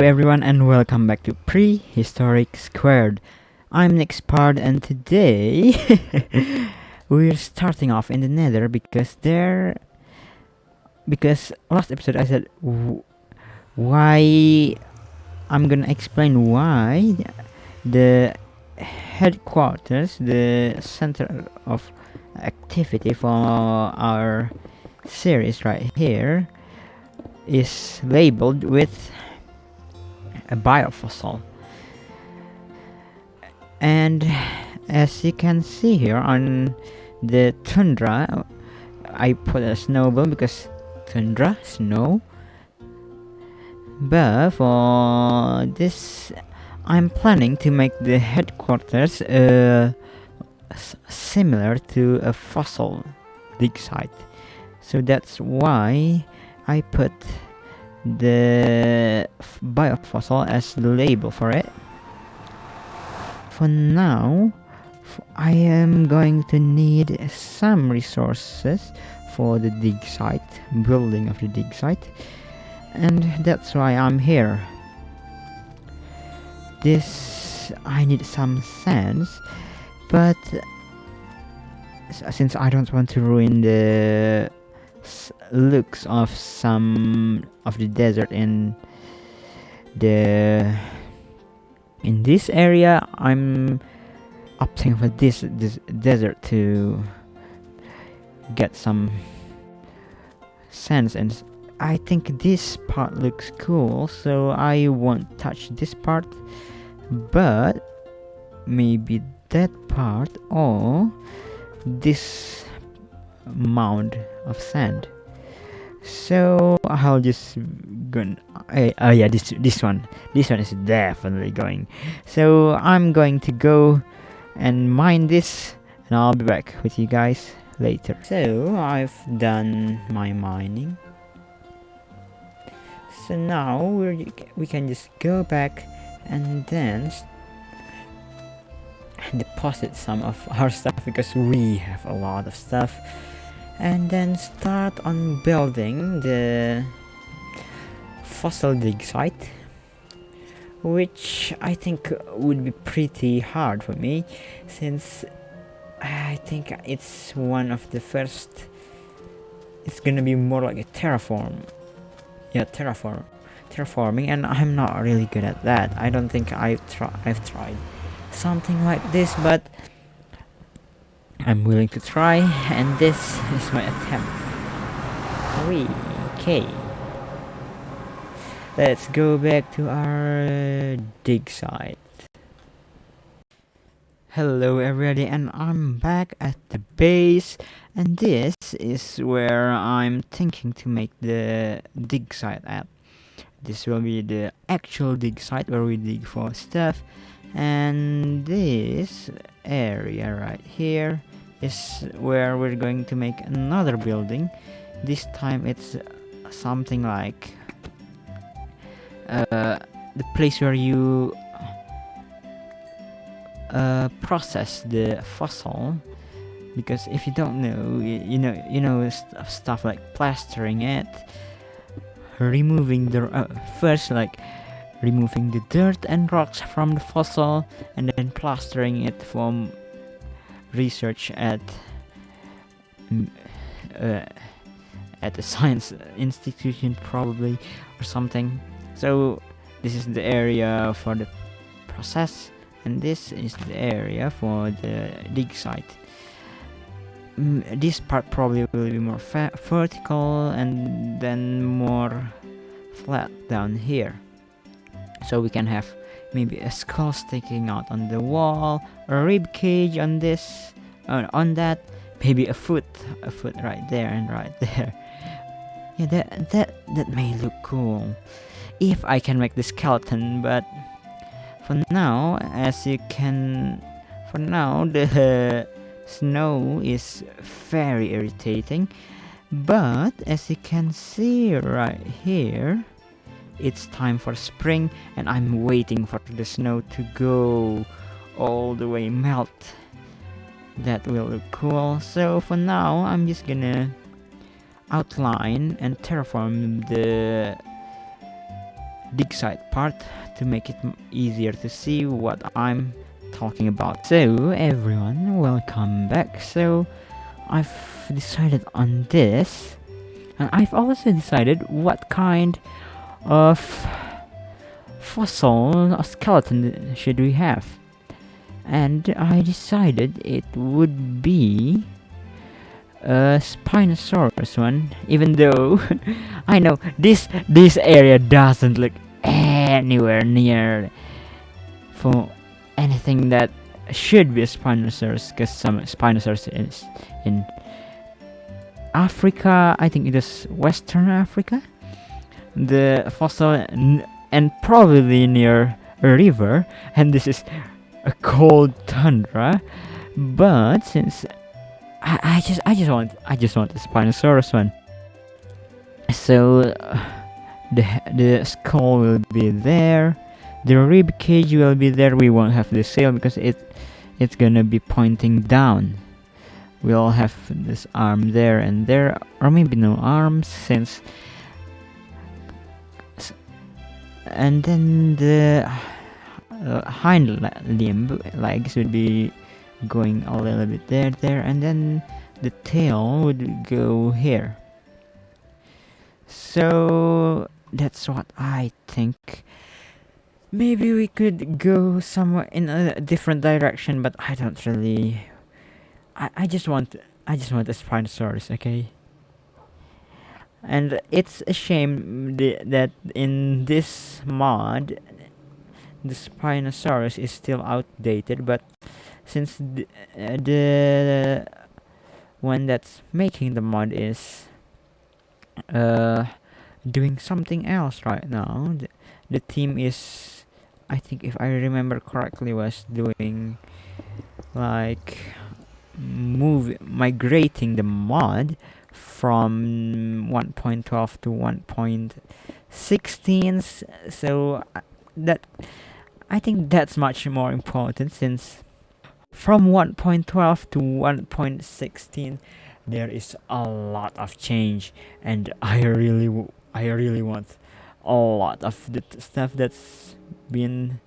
everyone and welcome back to Prehistoric Squared. I'm Nick's Pard and today we're starting off in the Nether because last episode I said why I'm gonna explain why the headquarters, the center of activity for our series right here is labeled with a biofossil. And as you can see here on the tundra, I put a snowball because tundra, snow. But for this, I'm planning to make the headquarters similar to a fossil dig site. So that's why I put the biofossil as the label for it. For now, I am going to need some resources for the dig site, building of the dig site, and that's why I'm here. I need some sands, but since I don't want to ruin the looks of some of the desert in this area, I'm opting for this desert to get some sands, and I think this part looks cool, so I won't touch this part, but maybe that part or this mound of sand. So I'll just go. Yeah, this one is definitely going. So I'm going to go and mine this, and I'll be back with you guys later. So I've done my mining. So now we can just go back and then deposit some of our stuff because we have a lot of stuff, and then start on building the fossil dig site, which I think would be pretty hard for me, since I think it's one of the first. It's gonna be more like a terraforming, and I'm not really good at that. I don't think I've tried something like this, but I'm willing to try, and this is my attempt. Okay, let's go back to our dig site. Hello everybody, and I'm back at the base, and this is where I'm thinking to make the dig site at. This will be the actual dig site where we dig for stuff, and this area right here is where we're going to make another building. This time it's something like the place where you process the fossil, because if you don't know, you know stuff like plastering it, removing the first, like removing the dirt and rocks from the fossil, and then plastering it for research at a science institution probably, or something. So this is the area for the process, and this is the area for the dig site. This part probably will be more vertical and then more flat down here, so we can have maybe a skull sticking out on the wall, a rib cage on this, on that, maybe a foot right there and right there. Yeah, that may look cool if I can make the skeleton, but for now, the snow is very irritating. But as you can see right here, it's time for spring, and I'm waiting for the snow to go all the way melt. That will look cool. So for now, I'm just gonna outline and terraform the dig site part to make it easier to see what I'm talking about. So everyone, welcome back. So I've decided on this, and I've also decided what kind of fossil or skeleton should we have, and I decided it would be a Spinosaurus one, even though I know this area doesn't look anywhere near for anything that should be a Spinosaurus, because some Spinosaurus is in Africa. I think it is Western Africa, the fossil, and probably near a river, and this is a cold tundra. But since I just want the Spinosaurus one. So the skull will be there, the rib cage will be there. We won't have the sail because it's gonna be pointing down. We'll have this arm there and there, or maybe no arms, since. And then the hind legs would be going a little bit there, and then the tail would go here. So that's what I think. Maybe we could go somewhere in a different direction, but I don't really. I just want a Spinosaurus, okay? And it's a shame that in this mod the Spinosaurus is still outdated, but since the one that's making the mod is doing something else right now, the team is, I think if I remember correctly, was doing like migrating the mod from 1.12 to 1.16. So that, I think that's much more important, since from 1.12 to 1.16 there is a lot of change, and I really want a lot of the stuff that's been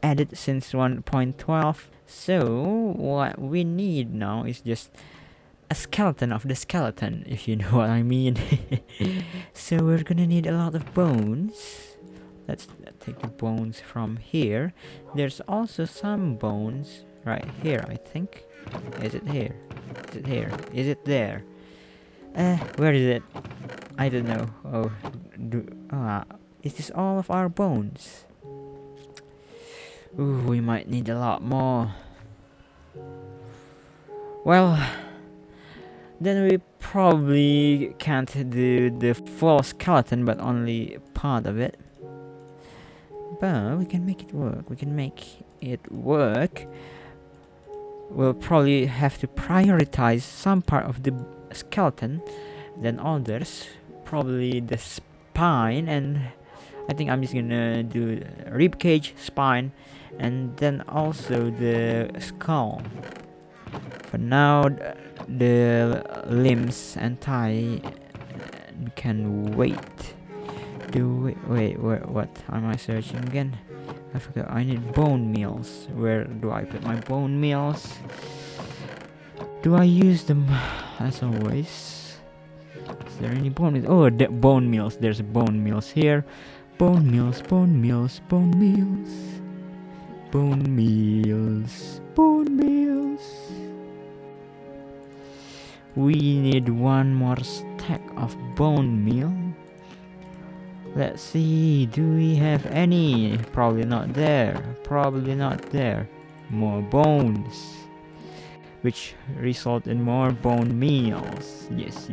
added since 1.12. So what we need now is just a skeleton of the skeleton, if you know what I mean. So we're gonna need a lot of bones. Let's take the bones from here. There's also some bones right here, I think. Is it here? Is it here? Is it there? Where is it? I don't know. Oh, is this all of our bones? Ooh, we might need a lot more. Well, then we probably can't do the full skeleton, but only part of it. But we can make it work. We'll probably have to prioritize some part of the skeleton than others. Probably the spine, and I think I'm just gonna do rib cage, spine, and then also the skull. For now, the limbs and thigh can wait. Wait, what am I searching again? I forgot. I need bone meals. Where do I put my bone meals? Do I use them as always? Is there any bone meals? Oh, bone meals. There's bone meals here. Bone meals. We need one more stack of bone meal. Let's see, do we have any? Probably not there. More bones, which result in more bone meals. Yes.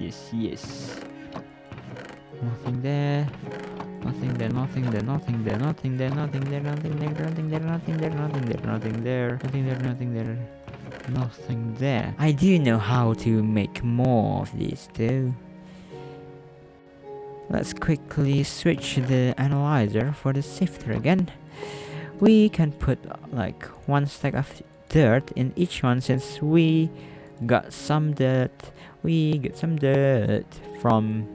Nothing there. I do know how to make more of these too. Let's quickly switch the analyzer for the sifter again. We can put like one stack of dirt in each one, since we got some dirt. We get some dirt from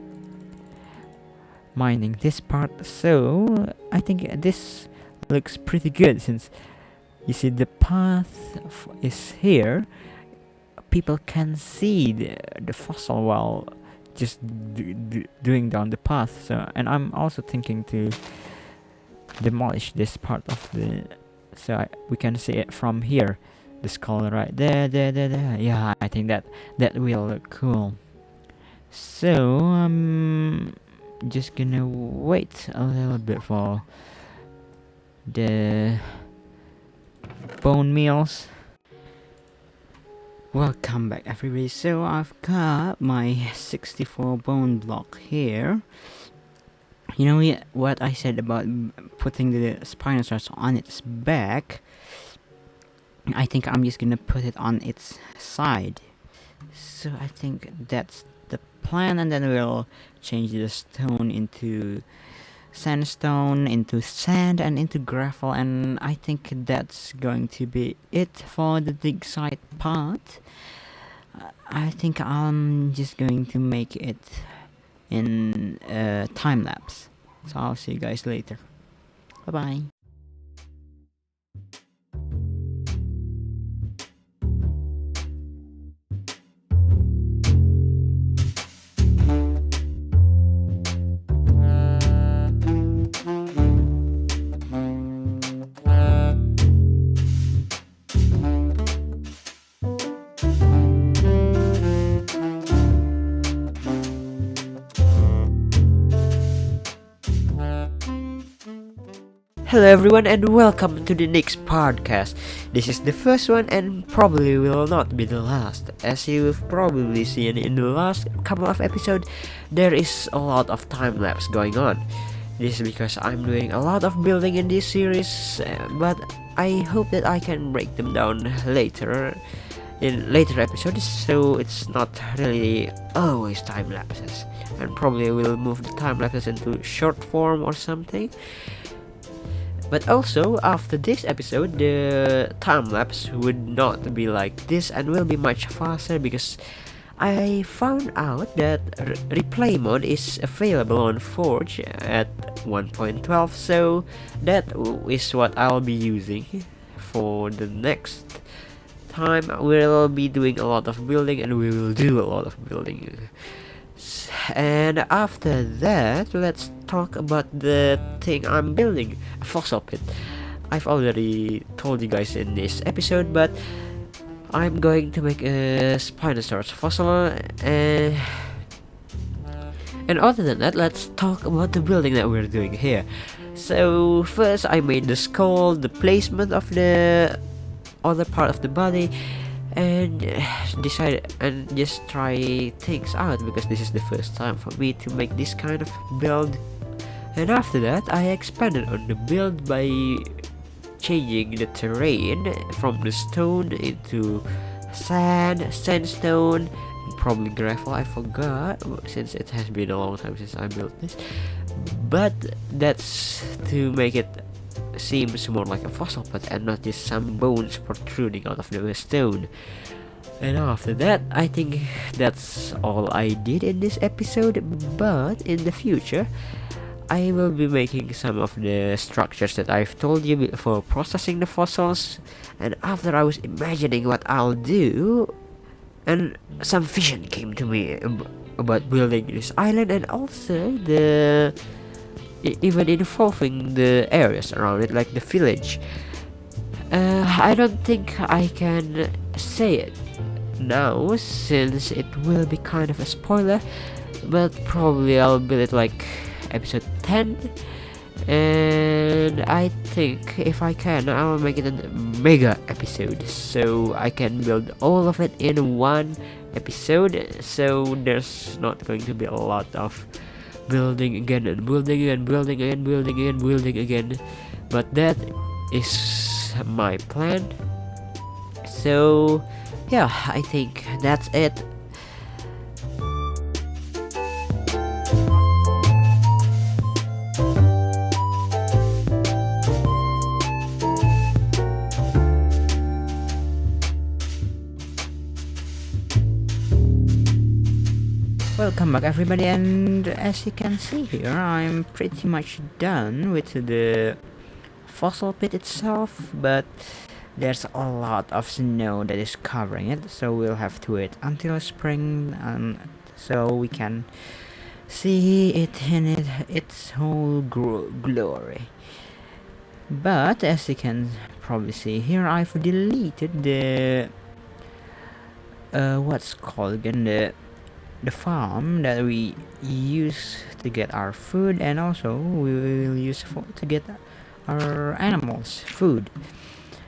mining this part. So I think this looks pretty good, since you see the path is here. People can see the fossil while just doing down the path. So, and I'm also thinking to demolish this part of the, so we can see it from here, the skull right there. Yeah, I think that will look cool. So I'm just gonna wait a little bit for the bone meals. Welcome back, everybody. So I've got my 64 bone block here. You know what I said about putting the Spinosaurus on its back? I think I'm just gonna put it on its side. So I think that's the plan, and then we'll change the stone into sandstone, into sand, and into gravel, and I think that's going to be it for the dig site part. I think I'm just going to make it in time lapse. So I'll see you guys later. Bye bye. Hello everyone and welcome to the next podcast. This is the first one and probably will not be the last. As you've probably seen in the last couple of episodes, there is a lot of time lapse going on. This is because I'm doing a lot of building in this series, but I hope that I can break them down later in later episodes, so it's not really always time lapses. And probably we'll move the time lapses into short form or something. But also, after this episode, the time-lapse would not be like this and will be much faster, because I found out that replay mode is available on Forge at 1.12, so that is what I'll be using for the next time. We'll be doing a lot of building, and we will do a lot of building. And after that, let's talk about the thing I'm building, a fossil pit. I've already told you guys in this episode, but I'm going to make a Spinosaurus fossil, and other than that, let's talk about the building that we're doing here. So first I made the skull, the placement of the other part of the body, and decided and just try things out, because this is the first time for me to make this kind of build. And after that, I expanded on the build by changing the terrain from the stone into sandstone, and probably gravel. I forgot, since it has been a long time since I built this, but that's to make it seems more like a fossil pit and not just some bones protruding out of the stone. And after that, I think that's all I did in this episode, but in the future I will be making some of the structures that I've told you for processing the fossils. And after I was imagining what I'll do, and some vision came to me about building this island, and also the even involving the areas around it, like the village. I don't think I can say it now, since it will be kind of a spoiler, but probably I'll build it like episode 10, and I think if I can, I'll make it a mega episode, so I can build all of it in one episode, so there's not going to be a lot of building again and building again, building again, building again, building again. But that is my plan. So yeah, I think that's it. Welcome back everybody, and as you can see here, I'm pretty much done with the fossil pit itself, but there's a lot of snow that is covering it, so we'll have to wait until spring so we can see it in its whole glory. But as you can probably see here, I've deleted the what's called again, the farm that we use to get our food, and also we will use to get our animals food.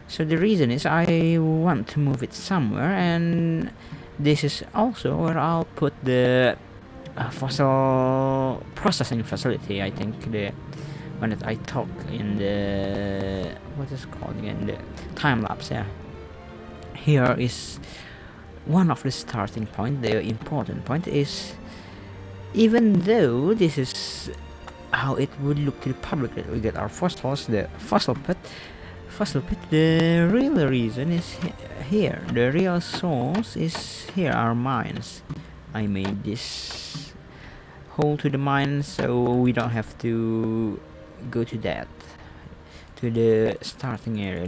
So the reason is I want to move it somewhere, and this is also where I'll put the fossil processing facility. I think the one that I talk in the what is it called again, the time lapse. Yeah, here is one of the starting point. The important point is, even though this is how it would look to the public, that we get our fossils, the fossil pit, the real reason is here. The real source is here, our mines. I made this hole to the mine so we don't have to go to the starting area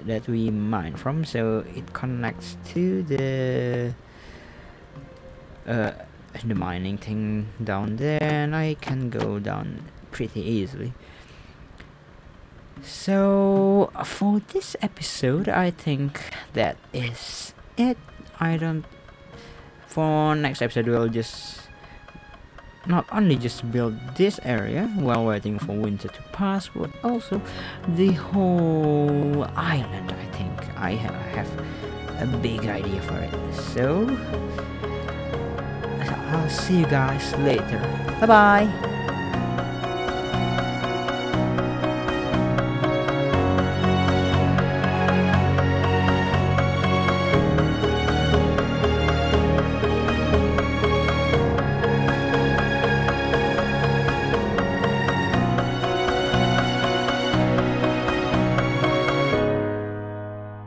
that we mine from, so it connects to the mining thing down there, and I can go down pretty easily. So for this episode, I think that is it. For next episode, we'll just not only just build this area while waiting for winter to pass, but also the whole island. I think I have a big idea for it. So I'll see you guys later. Bye bye.